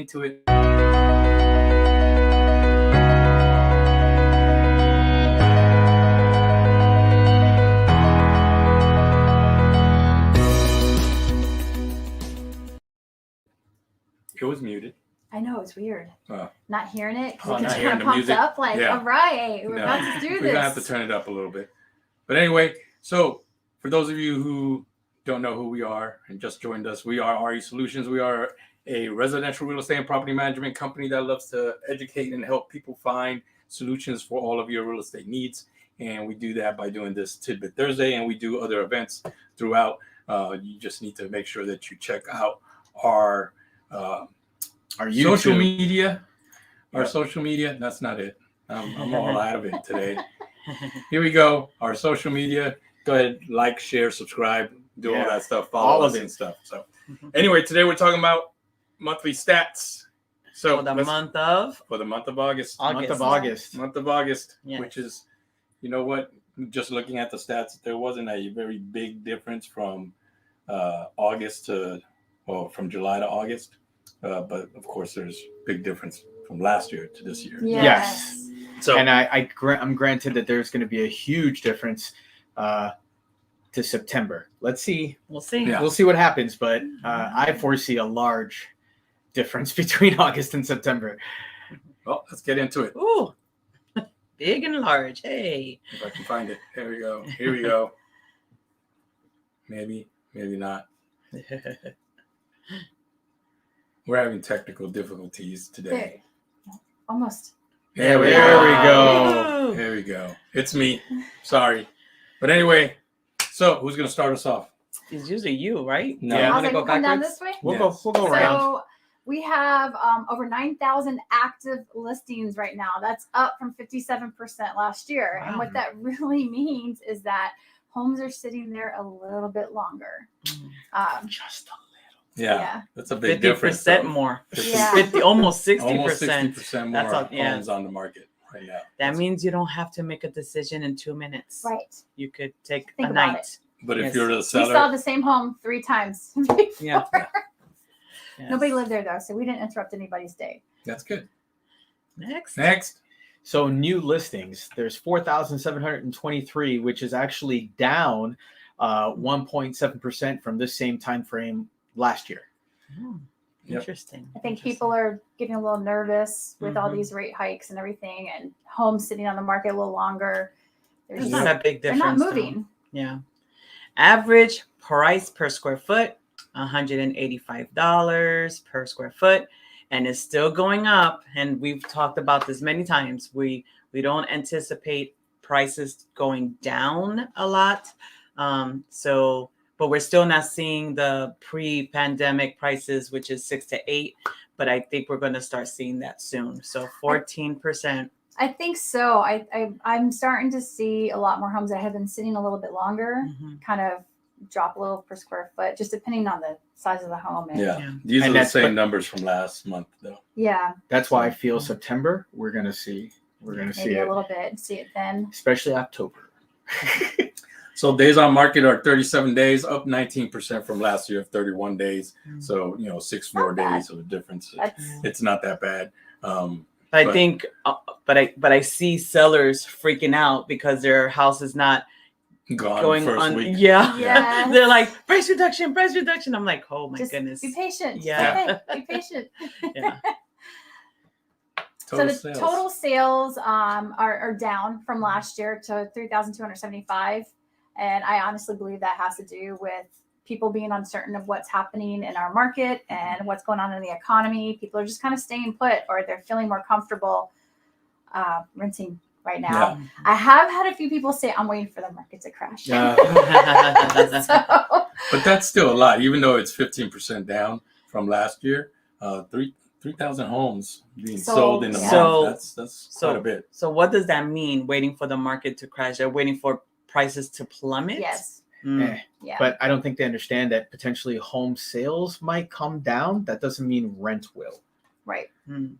into it. It was muted. I know, it's weird. Oh. Not hearing it because Oh, it not just hearing kind the of pumps music. up like, Yeah. all right, we're No, about to do we're this. going to have to turn it up a little bit. But anyway, so for those of you who don't know who we are and just joined us, we are RE Solutions. We are a residential real estate and property management company that loves to educate and help people find solutions for all of your real estate needs. And we do that by doing this Tidbit Thursday, and we do other events throughout. You just need to make sure that you check out our social media. Our social media. That's not it. I'm all out of it today. Here we go. Our social media. Go ahead, like, share, subscribe, do all that stuff. Follow all us of it and stuff. So anyway, today we're talking about monthly stats. So for the month of August. Month of August. Yes. Which is, you know what? Just looking at the stats, there wasn't a very big difference from from July to August. But of course, there's big difference from last year to this year. Yes. So And I'm granted that there's going to be a huge difference to September. Let's see. we'll see. Yeah. We'll see what happens, but I foresee a large difference between August and September. well, let's get into it. Ooh, big and large. Hey. If I can find it. There we go. Here we go. Maybe not. We're having technical difficulties today. Almost. There we go. There we go. It's me. Sorry. But anyway, so who's going to start us off? It's usually you, right? No. Yeah. I'm I was gonna like, go come down backwards. this way. We'll Yes. go around. So we have over 9,000 active listings right now. That's up from 57% last year. And Wow. what that really means is that homes are sitting there a little bit longer. Just a Yeah. That's a big difference. 50% more. Yeah. 50, almost 60%. Almost 60% more That's all- yeah. homes on the market right now. That means you don't have to make a decision in 2 minutes. Right. You could take Think a about night. it. But if Yes. you're the We saw seller, the same home 3 times before. Yeah. Yes. Nobody lived there though, so we didn't interrupt anybody's day. that's good. Next. Next. So new listings, there's 4,723, which is actually down 1.7% from this same time frame last year. Oh, Yep. interesting. I think people are getting a little nervous with all Mhm. these rate hikes and everything, and homes sitting on the market a little longer. There's There's not a big they're difference. not though. moving. Yeah. Average price per square foot, $185 per square foot, and it's still going up. And we've talked about this many times. We don't anticipate prices going down a lot. But we're still not seeing the pre-pandemic prices, which is 6 to 8. But I think we're going to start seeing that soon. So 14%. I think so. I'm starting to see a lot more homes that have been sitting a little bit longer, Mhm. kind of drop a little per square foot, just depending on the size of the home. And Yeah. Yeah. These And are the that's- same but- numbers from last month, though. Yeah, That's why I feel September we're gonna see maybe a it, little bit. See it then. especially October. So days on market are 37 days, up 19% from last year of 31 days. Mm. So, 6 more Not bad. days of a difference. That's It's not that bad. I But- think, but I see sellers freaking out because their house is not Gone going first on. week. Yeah, Yes. they're like price reduction. I'm like, oh my just goodness. be patient. Yeah. Okay, be patient. Yeah. Total so the sales. total sales are down from last year to 3,275, and I honestly believe that has to do with people being uncertain of what's happening in our market and what's going on in the economy. People are just kind of staying put, or they're feeling more comfortable renting right now. I have had a few people say, "I'm waiting for the market to crash." Yeah. So, But that's still a lot, even though it's 15% down from last year. 3,000 homes being sold in a Sold, yeah. month. That's quite a bit. So what does that mean? Waiting for the market to crash? They're waiting for prices to plummet. yes, Mm. yeah. But I don't think they understand that potentially home sales might come down. That doesn't mean rent will. Right. Mm.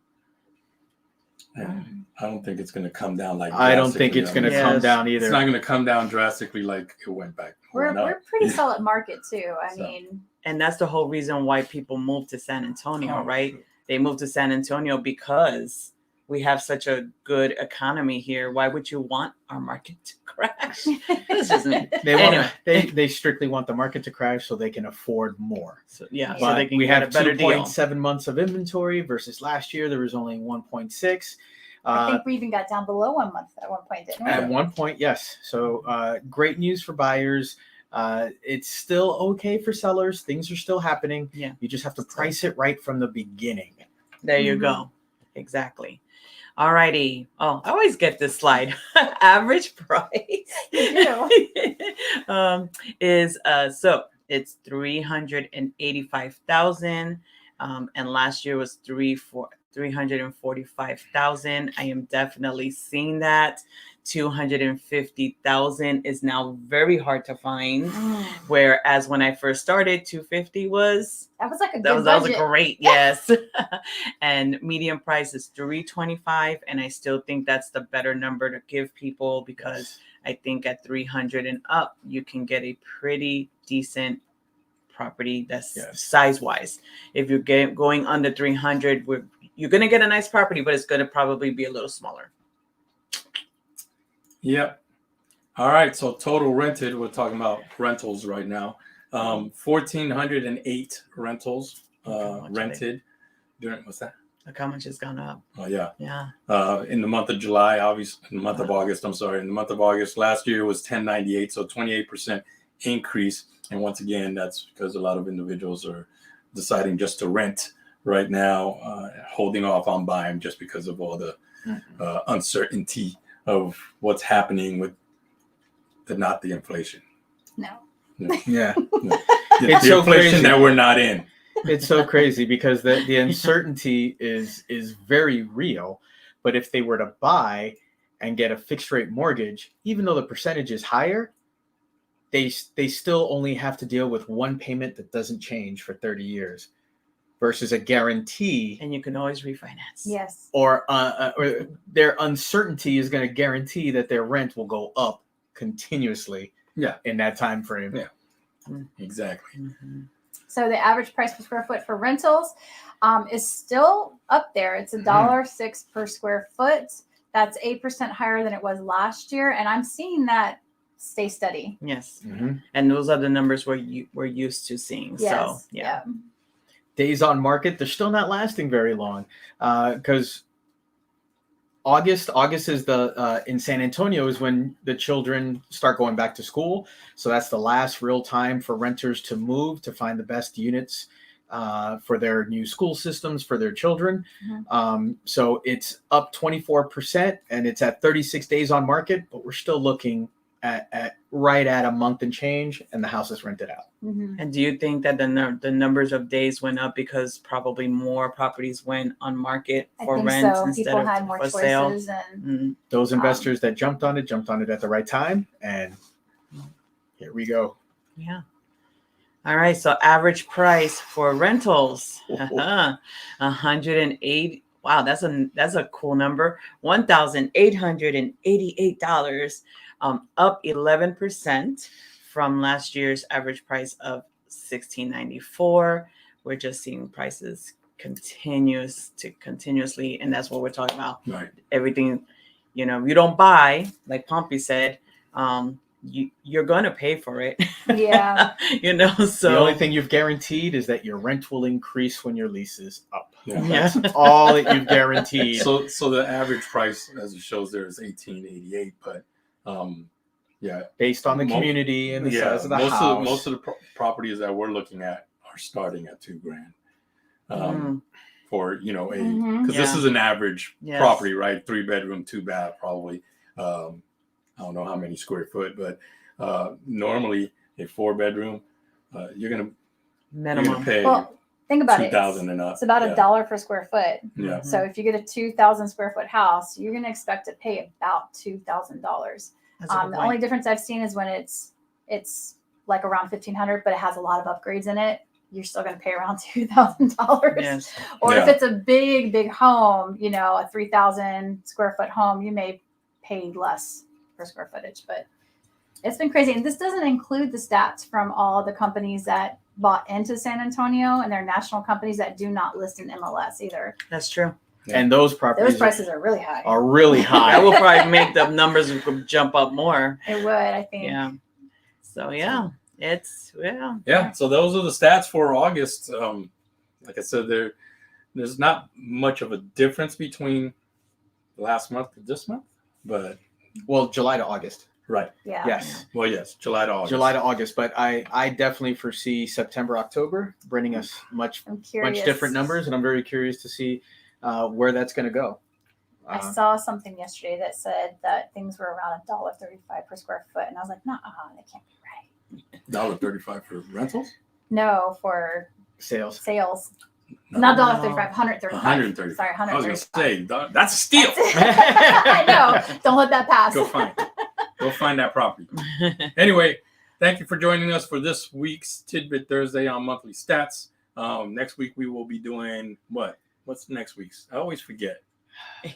Yeah. I don't think it's going to come down like I don't think drastically. it's going to Yes. come down It's either. not going to come down drastically like it went back. We're No. a pretty solid market too. I So. mean, And that's the whole reason why people move to San Antonio, Oh, right? they moved to San Antonio because we have such a good economy here. Why would you want our market to crash? This isn't. They want Anyway. they strictly want the market to crash so they can afford more. So, yeah, so But they can we get have a better deal. 2.7 months of inventory versus last year there was only 1.6. I think we even got down below 1 month at one point, didn't we? At one point, yes. So great news for buyers. It's still okay for sellers. Things are still happening. Yeah. You just have to price it right from the beginning. There you Mhm. go. Exactly. All righty. Oh, I always get this slide. Average price You is so it's 385,000, and last year was 345,000. I am definitely seeing that. 250,000 is now very hard to find. Whereas when I first started, 250 was That was like a that good was a budget. great, yes. And medium price is 325, and I still think that's the better number to give people because I think at 300 and up you can get a pretty decent property that's Yes. size wise. If you're going under 300, you're gonna get a nice property, but it's gonna probably be a little smaller. Yep. All right. So total rented, we're talking about rentals right now. 1,408 rentals Okay, much rented during, what's that? Look how much it's gone up. Oh, yeah. Yeah. In the month of July, obviously, in the month of August, I'm sorry, in the month of August, last year was 1098, so 28% increase. And once again, that's because a lot of individuals are deciding just to rent right now, holding off on buying just because of all the uncertainty of what's happening with not the inflation. No. Yeah. The It's so inflation crazy. that we're not in. It's so crazy because the uncertainty is very real. But if they were to buy and get a fixed rate mortgage, even though the percentage is higher, they still only have to deal with one payment that doesn't change for 30 years versus a guarantee, And you can always refinance. Yes. or their uncertainty is going to guarantee that their rent will go up continuously in that time frame. Yeah. Exactly. Mhm. So the average price per square foot for rentals is still up there. It's $1.06 per square foot. That's 8% higher than it was last year, and I'm seeing that stay steady. Yes. Mhm. And those are the numbers we're used to seeing. Yes. So yeah. Days on market, they're still not lasting very long because August is the in San Antonio is when the children start going back to school. So that's the last real time for renters to move to find the best units for their new school systems for their children. So it's up 24% and it's at 36 days on market, but we're still looking at right at a month and change, and the house is rented out. Mhm. And do you think that the numbers of days went up because probably more properties went on market I for think rent so. instead People of had more for sale? choices, and Mm. Those investors that jumped on it at the right time, and here we go. Yeah. All right. So average price for rentals, 108. Wow, that's a cool number. $1,888, up 11% from last year's average price of $1,694. We're just seeing prices continuously, and that's what we're talking about. Right. Everything, you don't buy, like Pompey said, you're going to pay for it. Yeah. So The only thing you've guaranteed is that your rent will increase when your lease is up. Yeah. That's all that you've guaranteed. So the average price, as it shows there, is 1888. But Based on the Mo- community and the size of the house. most of the properties that we're looking at are starting at $2,000. For Mhm. because this Yeah. is an average Yes. property, right? 3-bedroom, 2-bath, probably. I don't know how many square foot, but normally a 4-bedroom, you're gonna minimum. pay Well, think about it. 2,000 and up. It's about Yeah. $1 per square foot. Yeah. So if you get a 2,000 square foot house, you're going to expect to pay about $2,000. That's a good The point. only difference I've seen is when it's like around 1,500, but it has a lot of upgrades in it. You're still going to pay around $2,000. Yes. Or if Yeah. it's a big home, a 3,000 square foot home, you may pay less per square footage. But it's been crazy, and this doesn't include the stats from all the companies that bought into San Antonio, and they're national companies that do not list in MLS either. That's true. And those properties Those prices are really high. are really high. That will probably make the numbers jump up more. It would, I think. Yeah. So yeah, it's Yeah, so those are the stats for August. Like I said, there's not much of a difference between last month to this month, but Well, July to August. right. Yeah. Yes. Well, yes, July to August. July to August, but I definitely foresee September, October bringing us much I'm curious. different numbers, and I'm very curious to see where that's going to go. I saw something yesterday that said that things were around $1.35 per square foot, and I was like, "Nah, that can't be right." $1.35 for rentals. No, for Sales. sales, No. not $1.35, $135. 135. Sorry, I was gonna 135. say that's a steal. I know. Don't let that pass. Go find that property. Anyway, thank you for joining us for this week's Tidbit Thursday on Monthly Stats. Next week we will be doing what? What's next week's? I always forget. I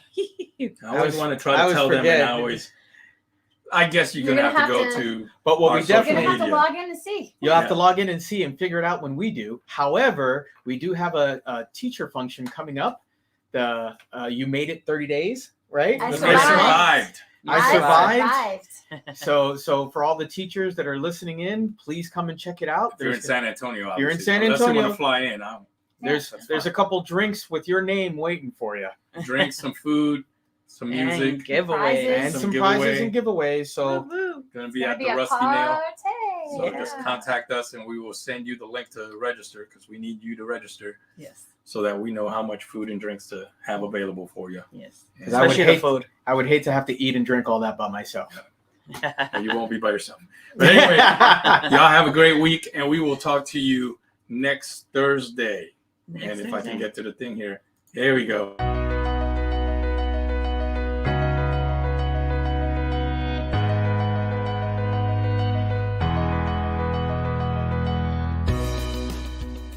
always want to try to tell them, and I always. I guess you're gonna have to go to. But what Our we social You're gonna have to media. log in and see. You'll have Yeah. to log in and see and figure it out when we do. However, we do have a teacher function coming up. The you made it 30 days, right? I I survived. survived. I survived. So for all the teachers that are listening in, please come and check it out. If you're in San Antonio, You're in obviously. San Unless you Antonio. want to fly in. There's That's a fine. couple drinks with your name waiting for you, Drink, some food, some And music. giveaways. and Some some giveaway. prizes and giveaways. So Woo-hoo. Gonna be It's at gonna the a Rusty Nail. party. So Yeah. just contact us and we will send you the link to register because we need you to register Yes. so that we know how much food and drinks to have available for you. Yes. 'Cause I would Especially the hate- food. I would hate to have to eat and drink all that by myself. And you won't be by yourself. But anyway, y'all have a great week and we will talk to you next Thursday. Next And if I Thursday. can get to the thing here, there we go.